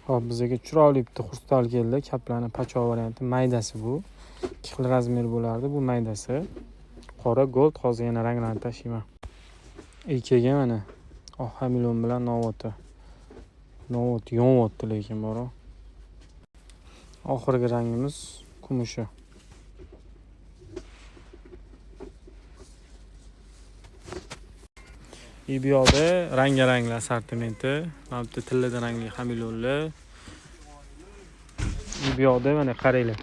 Hop, bizga chiroyli bitta xrustal keldi. Kaplarning pachoq varianti. Maydasi bu. 2 xil razmer bo'lardi. Bu maydasi. Qora gold, hozir yana ranglarni tashlayman. Ikkiga mana hamilon bilan novota. Novot yonyapti lekin bora. Oxirgi rangimiz kumushi. Ibiyoda rang-rangli assortimenti. Mana bu tillada rangli hamilonlar. Ibiyoda mana qaranglar.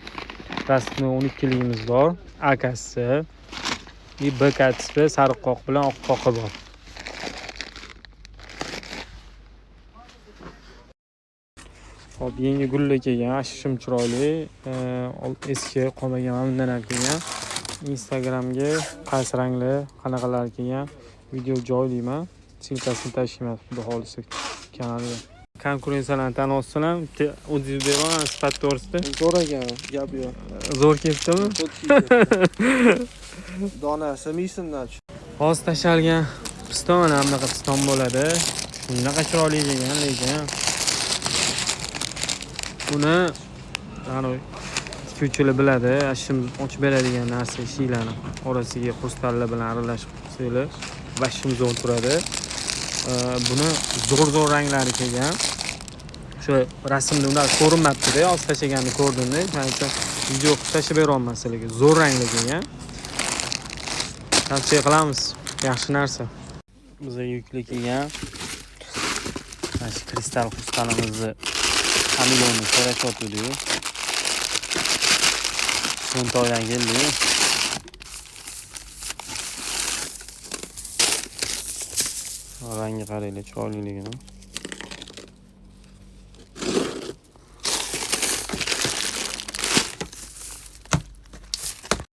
Rasmi 12 ligimiz bor. Akasi, B katisi sariq qoq bilan oq qoqi bor. Hop, yangi gullar kelgan, ashishim chiroyli. Eski qolmagan mamnunlar kelgan. Instagramga qaysi ranglar, qanaqalar kelgan video joylayman. Silkasini tashlayman xudo xolisa kanalga. Konkurensiyalarni tan olsam, o'zingiz beraman sifat to'g'risida. Zo'r ekan, gap yo'q. Zo'r ketdimi? Donasi miysimdan. Hozir tashalgan piston mana bunaqa piston bo'ladi. Shunaqa chiroyli ekan lekin buni tikuvchilar biladi, ashim ochib beradigan narsa ishlarni orasiga xrustallar bilan aralashib qo'ysalar va shum zo'r turadi. Buni zo'r ranglari kelgan. O'sha rasmda unday ko'rinmabdi-da, hozir tashaganini ko'rdimda. Men uchun video tashlab bera olman sizlarga. Zo'r rangli kelgan. Tavsiya qilamiz. Yaxshi narsa. Bizga yukli kelgan. Mana shu kristal xrustalimizni hamilonni so'rashyotdi. To'ntoydan keldi. Rangi qaranglar, chiroyliligini.